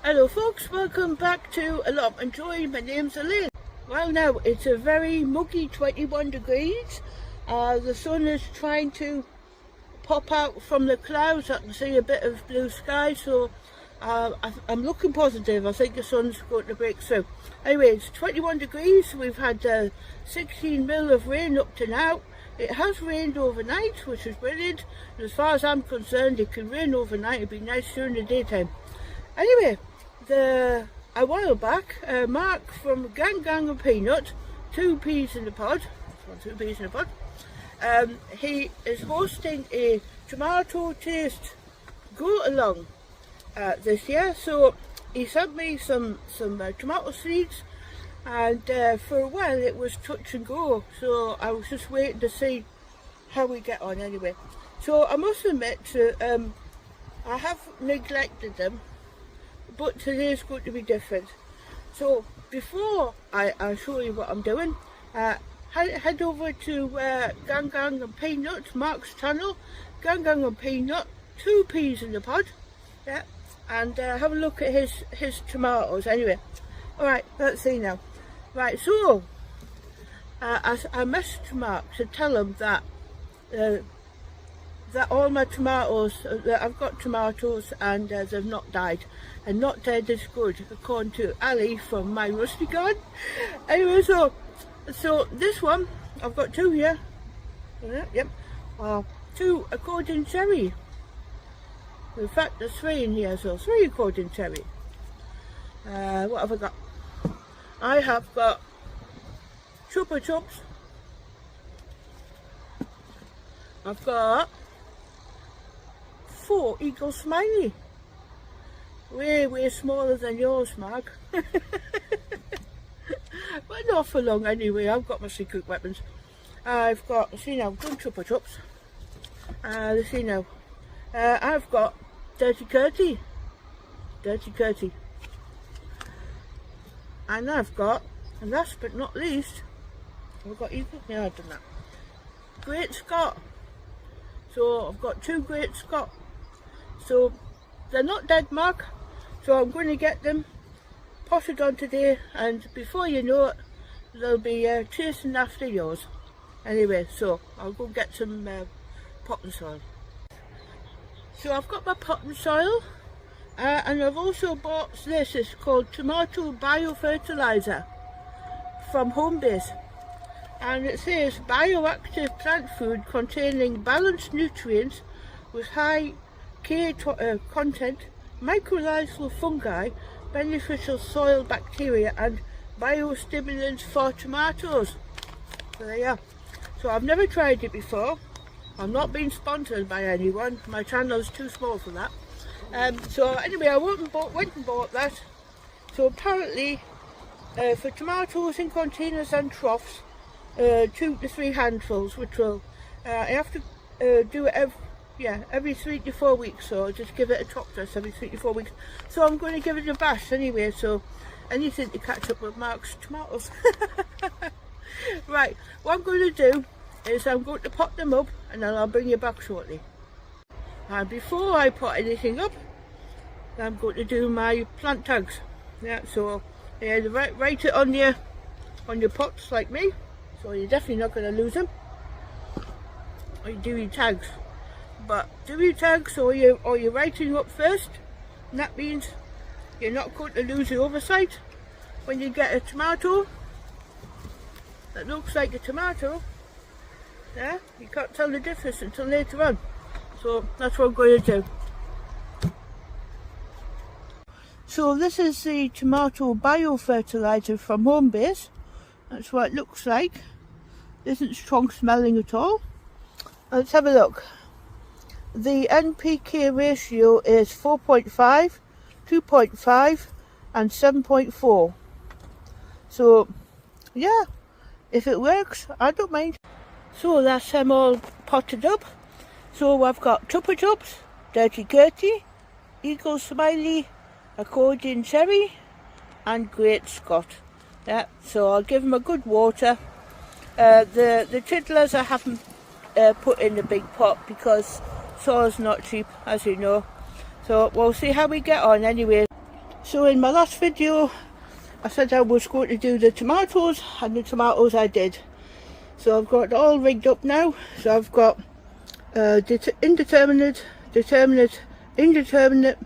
Hello folks, welcome back to A Lot and Joy. My name's Elaine. Well now, it's a very muggy 21 degrees. The sun is trying to pop out from the clouds. I can see a bit of blue sky, so I'm looking positive. I think the sun's going to break through. Anyway, it's 21 degrees. We've had 16 mil of rain up to now. It has rained overnight, which is brilliant. And as far as I'm concerned, it can rain overnight. It'd be nice during the daytime. Anyway, a while back, Mark from Gang and Peanut, 2 peas in a pod, he is hosting a tomato taste go along this year. So he sent me some tomato seeds, and for a while it was touch and go, so I was just waiting to see how we get on anyway. So I must admit, I have neglected them, but today's going to be different. So before I show you what I'm doing, head over to Gang and Peanut, Mark's channel, Gang and Peanut, 2 peas in the pod, yeah, and have a look at his tomatoes. Anyway, alright, let's see now. Right, so I messaged Mark to tell him that all my tomatoes, that I've got tomatoes and they've not died. And not dead is good, according to Ali from My Rusty Garden. Anyway, so this one, I've got 2 here. Yep. 2 according cherry. In fact, there's 3 in here, so 3 according cherry. What have I got? I have got Chupa Chups. I've got 4 Eagle Smiley. Way smaller than yours, Mark. But not for long anyway. I've got my secret weapons. I've got, see now, good Chupa Chups. Let's see now. I've got Dirty Curty. And I've got, and last but not least, I've got Eagle. Yeah, I've done that. Great Scott. So I've got 2 Great Scott. So they're not dead, Mark. So I'm going to get them potted on today, and before you know it, they'll be chasing after yours. Anyway, so I'll go get some potting soil. So I've got my potting soil, and I've also bought this. It's called tomato biofertilizer from Homebase, and it says bioactive plant food containing balanced nutrients with high K content, mycorrhizal fungi, beneficial soil bacteria and biostimulants for tomatoes. So there you are. So I've never tried it before. I'm not being sponsored by anyone. My channel is too small for that. So anyway, I went and bought that. So apparently for tomatoes in containers and troughs, 2 to 3 handfuls, which will, I have to do it every 3 to 4 weeks, so just give it a top dress every 3 to 4 weeks. So I'm going to give it a bash anyway, so anything to catch up with Mark's tomatoes. Right, what I'm going to do is I'm going to pot them up, and then I'll bring you back shortly. And before I pot anything up, I'm going to do my plant tags. Yeah, so write it on your pots like me, so you're definitely not going to lose them. Or you do your tags. But do your tags, or you're writing up first, and that means you're not going to lose the oversight when you get a tomato that looks like a tomato. Yeah, you can't tell the difference until later on. So that's what I'm going to do. So this is the tomato biofertilizer from Homebase. That's what it looks like. Isn't strong smelling at all. Let's have a look. The NPK ratio is 4.5, 2.5 and 7.4. So yeah, if it works, I don't mind. So that's them all potted up. So I've got Chupa Chups, Dirty Curty, Eagle Smiley, Accordion Cherry and Great Scott. Yeah, so I'll give them a good water. The tiddlers I haven't put in the big pot because soil's not cheap, as you know. So we'll see how we get on anyway. So in my last video I said I was going to do the tomatoes, and the tomatoes I did. So I've got it all rigged up now. So I've got indeterminate, determinate, indeterminate.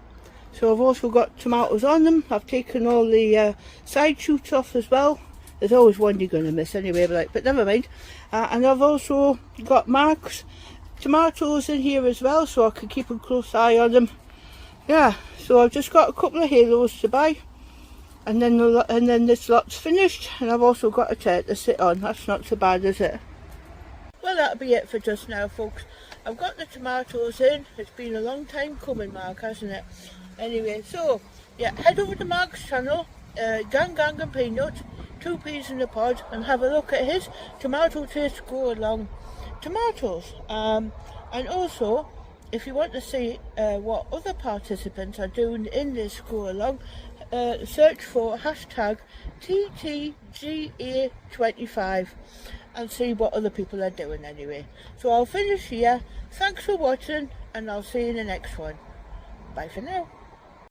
So I've also got tomatoes on them. I've taken all the side shoots off as well. There's always one you're going to miss anyway, but never mind. And I've also got Mark's tomatoes in here as well, so I can keep a close eye on them. Yeah, so I've just got a couple of halos to buy, and then this lot's finished, and I've also got a chair to sit on. That's not so bad, is it? Well, that'll be it for just now, folks. I've got the tomatoes in. It's been a long time coming, Mark, hasn't it? Anyway, so yeah, head over to Mark's channel, Gang and Peanut, 2 peas in a pod, and have a look at his tomato taste go along tomatoes. And also, if you want to see what other participants are doing in this go along, search for hashtag TTGA25 and see what other people are doing anyway. So I'll finish here. Thanks for watching, and I'll see you in the next one. Bye for now.